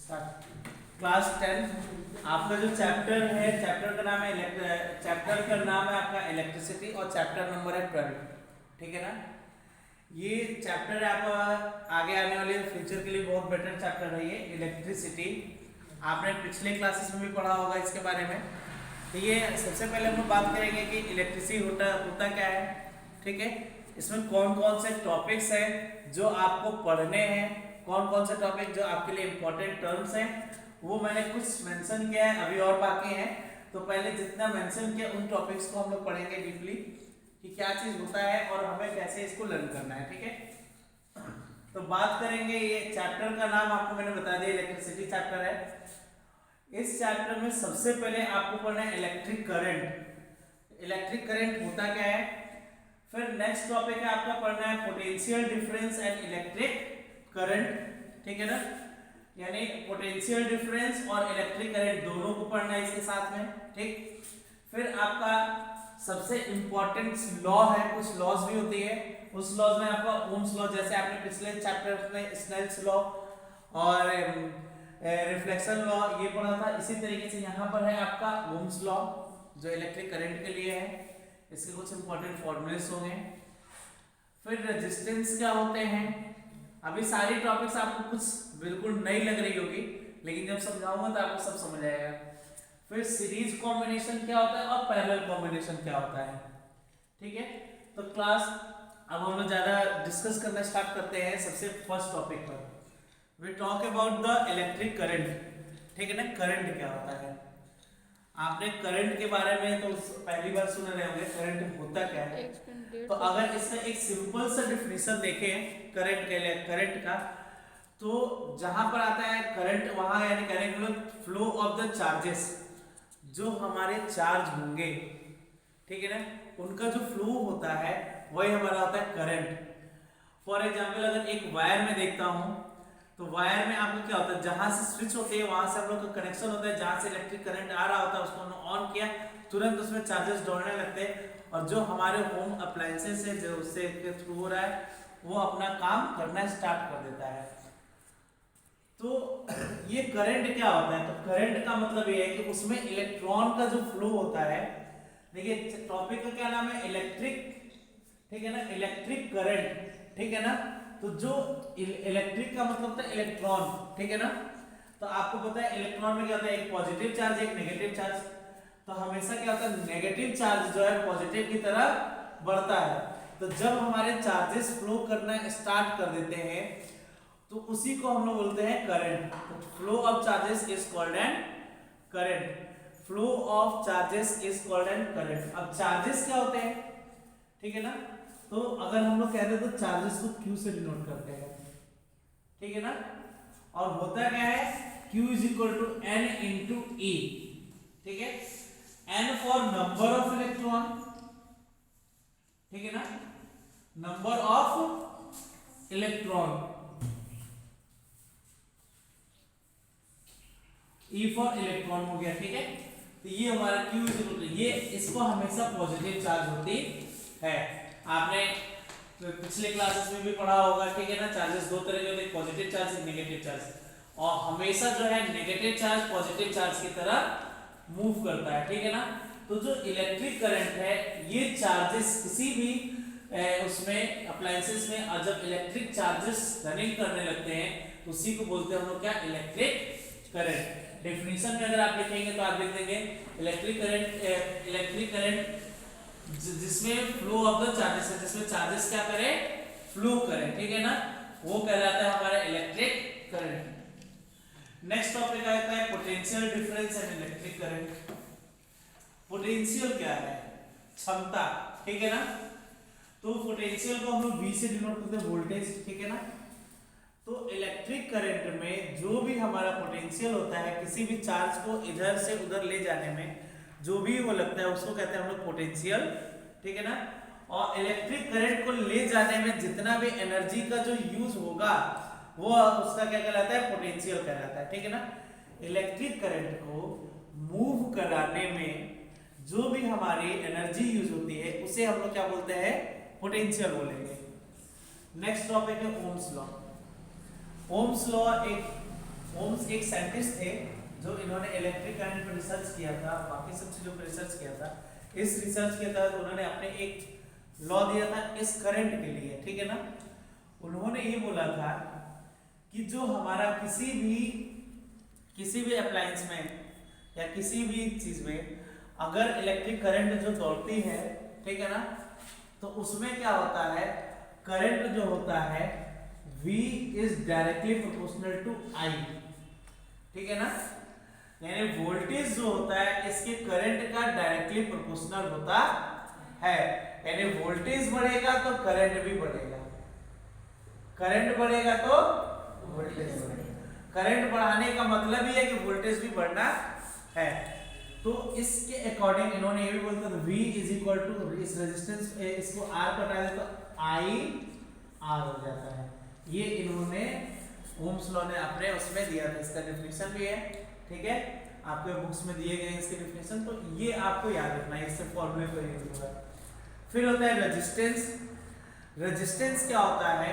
Class 10 आपका जो chapter है, चैप्टर का नाम है आपका इलेक्ट्रिसिटी और चैप्टर नंबर है 12। ठीक है ना। ये चैप्टर है आपका आगे आने वाले फ्यूचर के लिए बहुत बेटर चैप्टर है ये इलेक्ट्रिसिटी। आपने पिछले क्लासेस में भी पढ़ा होगा इसके बारे में। तो ये सबसे पहले हम लोग बात करेंगे कि इलेक्ट्रिसिटी होता क्या है। ठीक है, इसमें कौन कौन से टॉपिक्स हैं जो आपको पढ़ने हैं, कौन कौन से टॉपिक जो आपके लिए इंपॉर्टेंट टर्म्स हैं वो मैंने कुछ मेंशन किया है, अभी और बाकी हैं। तो पहले जितना मेंशन किया उन टॉपिक्स को हम लोग पढ़ेंगे डीपली कि क्या चीज होता है और हमें कैसे इसको लर्न करना है। ठीक है, तो बात करेंगे। ये चैप्टर का नाम आपको मैंने बता दिया, इलेक्ट्रिसिटी चैप्टर है। इस चैप्टर में सबसे पहले आपको पढ़ना है इलेक्ट्रिक करंट। इलेक्ट्रिक करंट होता क्या है। फिर नेक्स्ट टॉपिक है आपका पढ़ना है potential difference and electric current. ठीक है ना, यानी पोटेंशियल डिफरेंस और इलेक्ट्रिक करंट दोनों को पढ़ना है इसके साथ में। ठीक, फिर आपका सबसे इंपॉर्टेंट लॉ है, कुछ लॉज भी होती है। उस लॉज में आपका ओम्स लॉ, जैसे आपने पिछले चैप्टर में स्नेल्स लॉ और रिफ्लेक्शन लॉ ये पढ़ा था, इसी तरीके से यहाँ पर है आपका ओम्स लॉ जो इलेक्ट्रिक करंट के लिए है। इसके कुछ इंपॉर्टेंट फॉर्मूलेस होंगे। फिर रेजिस्टेंस क्या होते हैं। अभी सारी टॉपिक्स आपको कुछ बिल्कुल नई लग रही होगी, लेकिन जब समझाऊंगा तो आपको सब समझ आएगा। फिर सीरीज कॉम्बिनेशन क्या होता है और पैरेलल कॉम्बिनेशन क्या होता है। ठीक है, तो क्लास अब हम लोग ज्यादा डिस्कस करना स्टार्ट करते हैं। सबसे फर्स्ट टॉपिक पर we talk about the electric current. ठीक है ना, करंट क्या होता है। आपने करंट के बारे में तो पहली बार सुन रहे होंगे, करंट होता क्या है। तो अगर इसका एक सिंपल सा डिफिनेशन देखें करंट के लिए, करंट का, तो जहां पर आता है करंट वहां यानी कहने फ्लो ऑफ द चार्जेस, जो हमारे चार्ज होंगे, ठीक है ना, उनका जो फ्लो होता है वही हमारा होता है करंट। फॉर एग्जांपल अगर एक वायर में देखता हूं तो वायर में आपको क्या होता है, जहां से स्विच होती है वहां से हम लोग का कनेक्शन होता है, जहां से इलेक्ट्रिक करंट आ रहा होता है उसको हमने ऑन किया, तुरंत उसमें चार्जेस दौड़ने लगते हैं और जो हमारे होम अप्लायंसेस है जो उससे थ्रू हो रहा है वो अपना काम करना स्टार्ट कर देता है। तो ये करंट क्या होता है, तो करंट का मतलब ये है कि उसमें इलेक्ट्रॉन का जो फ्लो होता है। देखिए टॉपिक का क्या नाम है, इलेक्ट्रिक। ठीक है ना, इलेक्ट्रिक करंट। ठीक है ना, तो जो इलेक्ट्रिक का मतलब होता है इलेक्ट्रॉन। ठीक है ना, तो आपको पता है इलेक्ट्रॉन में क्या होता है, एक पॉजिटिव चार्ज एक नेगेटिव चार्ज। तो हमेशा क्या होता है, नेगेटिव चार्ज जो है पॉजिटिव की तरह बढ़ता है। तो जब हमारे चार्जेस फ्लो करना स्टार्ट कर देते हैं तो उसी को हम लोग बोलते हैं करंट। तो flow of charges is called an current. Flow of charges is called an current. अब चार्जेस क्या होते हैं, ठीक है ना, तो अगर हम लोग कहते हैं तो चार्जेस को Q से डिनोट करते हैं। ठीक है ना, और होता क्या है, Q is equal to N into E। ठीक है, N for number of electron, ठीक है ना, number of electron, E for electron हो गया। ठीक है, तो ये हमारा Q इज इक्वल टू, ये इसको हमेशा पॉजिटिव चार्ज होती है। आपने तो पिछले क्लासेस में भी पढ़ा होगा। ठीक है ना, चार्जेस दो तरह के होते हैं, पॉजिटिव चार्ज एक नेगेटिव चार्ज, और हमेशा जो है नेगेटिव चार्ज पॉजिटिव चार्ज की तरह मूव करता है। ठीक है ना, तो जो इलेक्ट्रिक करंट है ये चार्जेस किसी भी उसमें अप्लायंसेस में, और जब इलेक्ट्रिक चार्जेस रनिंग करने लगते हैं तो उसी को बोलते हैं हम लोग क्या, इलेक्ट्रिक करंट। डेफिनेशन में अगर आप लिखेंगे तो आप लिख देंगे इलेक्ट्रिक करंट जिसमें फ्लो ऑफ द चार्जेस है, जिसमें चार्जेस क्या करे, फ्लो करे। ठीक है ना, वो कहलाता है हमारा इलेक्ट्रिक करंट। नेक्स्ट टॉपिक आता है potential difference and electric current. Potential क्या है, क्षमता। ठीक है ना, तो पोटेंशियल को हम लोग V से डिनोट करते हैं, वोल्टेज। ठीक है ना, तो इलेक्ट्रिक करंट में जो भी हमारा पोटेंशियल होता है किसी भी चार्ज को इधर से उधर ले जाने में जो भी वो लगता है उसको कहते हैं हम लोग पोटेंशियल। ठीक है ना, और इलेक्ट्रिक करंट को ले जाने में जितना भी एनर्जी का जो यूज होगा वो उसका क्या कहलाता है, पोटेंशियल कहलाता है। ठीक है ना, इलेक्ट्रिक करंट को मूव कराने में जो भी हमारी एनर्जी यूज होती है उसे हम लोग क्या बोलते हैं, पोटेंशियल बोलेंगे। नेक्स्ट टॉपिक है ओम्स लॉ। ओम्स लॉ एक ओम्स एक साइंटिस्ट थे जो इन्होंने इलेक्ट्रिक करंट पर रिसर्च किया था, बाकी सब चीजों पर रिसर्च किया था। इस रिसर्च के तहत उन्होंने अपने एक लॉ दिया था इस करंट के लिए, ठीक है ना। उन्होंने ये बोला था कि जो हमारा किसी भी अप्लायंस में या किसी भी चीज में अगर इलेक्ट्रिक करंट जो दौड़ती है, ठीक है ना, तो उसमें क्या होता है, करंट जो होता है V is directly proportional to I, ठीक है ना। यानी वोल्टेज जो होता है इसके करंट का डायरेक्टली प्रोपोर्शनल होता है। यानी वोल्टेज बढ़ेगा तो करंट भी बढ़ेगा, करंट बढ़ेगा तो वोल्टेज बढ़ेगा। करंट बढ़ाने का मतलब ही है कि वोल्टेज भी बढ़ना है। तो इसके अकॉर्डिंग इन्होंने ये भी बोलता था V इज इक्वल टू इस रेजिस्टेंस, इसको R पर हटा दे तो I R हो जाता है। ये इन्होंने ओम्स लॉ ने अपने उसमें दिया था, इसका डेफिनेशन भी है, ठीक है, आपके बुक्स में दिए गए इसके डेफिनेशन। तो ये आपको याद रखना है, इससे फॉर्मूले को यूज होगा। फिर होता है रेजिस्टेंस। रेजिस्टेंस क्या होता है,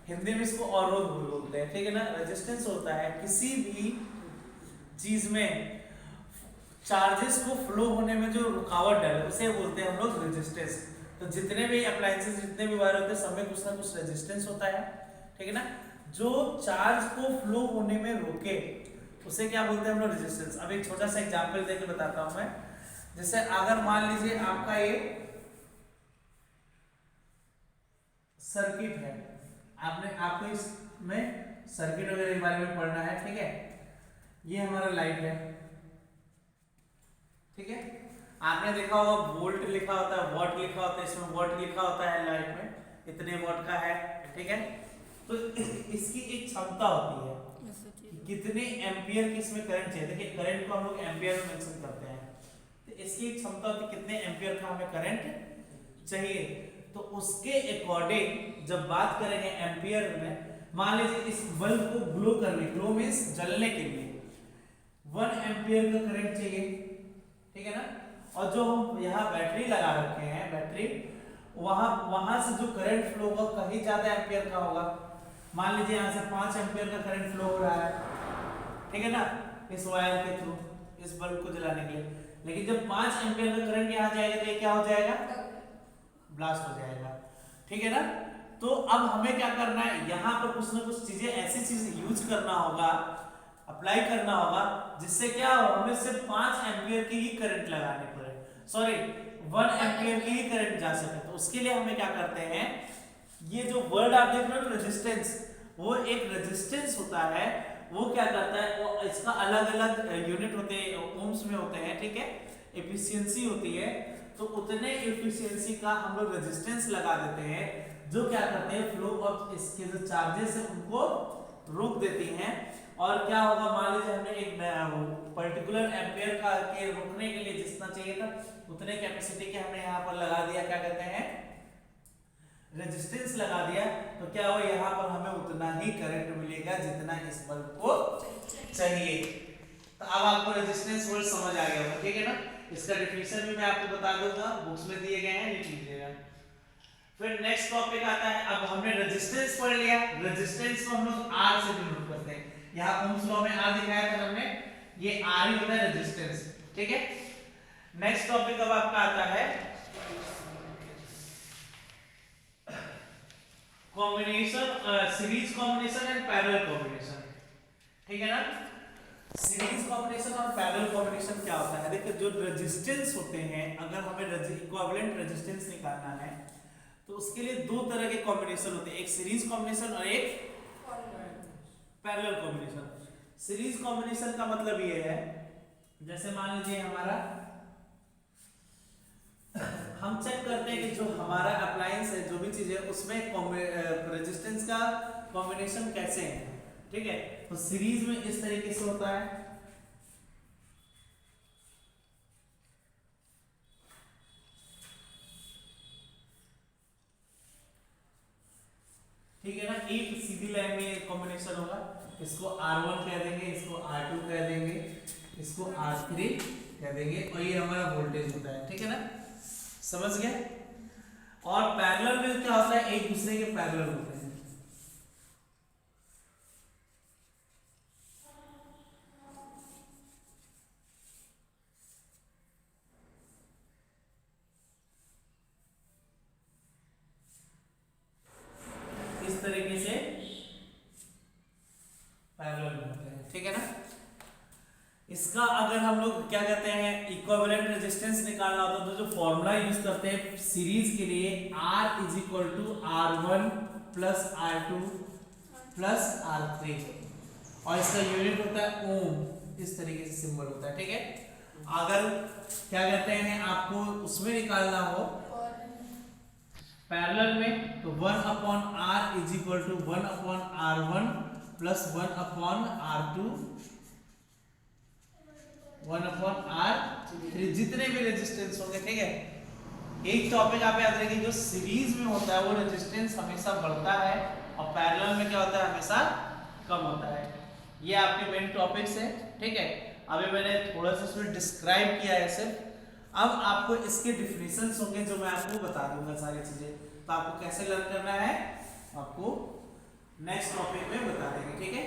हिंदी में इसको अवरोध बोलते हैं, ठीक है ना। रेजिस्टेंस होता है किसी भी चीज में चार्जेस को फ्लो होने में जो रुकावट डाले उसे बोलते हैं हम लोग रेजिस्टेंस। तो जितने भी अप्लायंसेस, जितने भी वायर होते हैं, सब में कुछ ना कुछ रेजिस्टेंस होता है, ठीक है ना। जो चार्ज को फ्लो होने में रोके उसे क्या बोलते हैं हम लोग, रेजिस्टेंस। अब एक छोटा सा एग्जांपल देकर बताता हूं मैं। जैसे अगर मान लीजिए आपका ये सर्किट है, आपको इसमें सर्किट वगैरह के बारे में पढ़ना है, ठीक है। ये हमारा लाइट है, ठीक है। आपने देखा होगा वोल्ट लिखा होता है, वॉट लिखा होता है, इसमें वॉट लिखा होता है लाइट में, इतने वॉट का है, ठीक है। तो इसकी एक क्षमता होती है कि कितने एम्पियर की इसमें करंट चाहिए। देखिए करंट को हम लोग एम्पियर में मेंशन करते हैं, तो इसकी एक क्षमता होती है कितने एम्पियर का हमें करंट चाहिए। तो उसके अकॉर्डिंग जब बात करेंगे एम्पियर में, मान लीजिए इस बल्ब को ग्लो करने, ग्लो मींस जलने के लिए 1 एम्पियर का करंट चाहिए, ठीक है ना। और जो हम यहाँ बैटरी लगा रखे हैं, बैटरी वहां से जो करंट फ्लो होगा कहीं ज्यादा एम्पियर का होगा। मान लीजिए यहाँ से 5 एम्पियर का करंट फ्लो हो रहा है, ठीक है ना, इस वायर के थ्रू इस बल्ब को जलाने के लिए। लेकिन जब 5 एम्पियर का करंट यहाँ जाएगा तो ये क्या हो जाएगा, ब्लास्ट हो जाएगा, ठीक है ना। तो अब हमें क्या करना है, यहाँ पर कुछ ना कुछ चीजें, ऐसी चीज यूज करना होगा, अप्लाई करना होगा, जिससे क्या हो, हमें सिर्फ 5 एम्पियर की ही करंट लगाने पड़े, सॉरी 1 एम्पियर की ही करंट जा सके। तो उसके लिए हमें क्या करते हैं, ये जो वर्ड आप देख रहे हो रेजिस्टेंस, वो एक रेजिस्टेंस होता है, वो क्या करता है, वो इसका अलग अलग यूनिट होते हैं, ओम्स में होते हैं, ठीक है, एफिशिएंसी होती है। तो उतने एफिशिएंसी का हम लोग रेजिस्टेंस लगा देते हैं, जो क्या करते हैं, फ्लो ऑफ इसके जो चार्जेस है उनको रोक देती हैं। और क्या होगा, मान लीजिए हमने एक पर्टिकुलर एम्पियर का के रोकने के लिए जितना चाहिए था उतने कैपेसिटी के हमने यहाँ पर लगा दिया, क्या कहते हैं, रेजिस्टेंस लगा दिया। तो क्या हो, यहाँ पर हमें उतना ही करंट मिलेगा जितना इस बल्ब को चाहिए। तो अब आपको रेजिस्टेंस वर्ड समझ आ गया होगा, ठीक है ना। इसका डेफिनेशन भी मैं आपको बता दूंगा, बुक्स में दिए गए हैं, लिख लीजिएगा। फिर नेक्स्ट टॉपिक आता है, अब हमने रेजिस्टेंस पढ़ लिया, रेजिस्टेंस को हम लोग R से डिनोट करते हैं। यहाँ ओम्स लॉ में R दिखाया था हमने, ये R ही होता है रेजिस्टेंस, ठीक है। नेक्स्ट टॉपिक अब आपका आता है combination, series combination and parallel combination, ठीक है ना। सीरीज कॉम्बिनेशन और पैरेलल कॉम्बिनेशन क्या होता है, देखिए जो रेजिस्टेंस होते हैं, अगर हमें इक्विवेलेंट रेजिस्टेंस निकालना है तो उसके लिए 2 तरह के कॉम्बिनेशन होते हैं, एक सीरीज कॉम्बिनेशन और एक पैरेलल कॉम्बिनेशन। सीरीज कॉम्बिनेशन का मतलब ये है, जैसे मान लीजिए हमारा, हम चेक करते हैं कि जो हमारा अप्लायंस है, जो भी चीज है, उसमें रेजिस्टेंस का कॉम्बिनेशन कैसे है, ठीक है। तो सीरीज में इस तरीके से होता है, ठीक है ना। एक सीधी लाइन में कॉम्बिनेशन होगा, इसको R1 कह देंगे, इसको R2 कह देंगे, इसको R3 कह देंगे, और ये हमारा वोल्टेज होता है, ठीक है ना, समझ गए। और पैरेलल में क्या होता है, एक दूसरे के पैरेलल होते हैं, पैरेलल में होते हैं, ठीक है ना। इसका अगर हम लोग क्या कहते हैं इक्विवेलेंट रेजिस्टेंस निकालना होता है तो जो फॉर्मूला यूज करते हैं सीरीज के लिए R is equal to R1 plus R2 plus R3 और इसका यूनिट होता है ओम, इस तरीके से सिंबल होता है, ठीक है। अगर क्या कहते हैं आपको उसमें निकालना हो पैरेलल में तो 1 upon R is equal to 1 upon R1 plus 1 upon R2 1 upon R3 जितने भी रेजिस्टेंस होंगे, ठीक है। एक टॉपिक आप याद रखिए जो सीरीज में होता है वो रेजिस्टेंस हमेशा बढ़ता है और पैरेलल में क्या होता है हमेशा कम होता है। ये आपके मेन टॉपिक्स है, ठीक है। अभी मैंने थोड़ा सा इसमें डिस्क्राइब किया है सिर्फ, अब आपको इसके डिफिनेशंस होंगे जो मैं आपको बता दूंगा सारी चीजें, तो आपको कैसे लर्न करना है आपको नेक्स्ट टॉपिक में बता देंगे, ठीक है।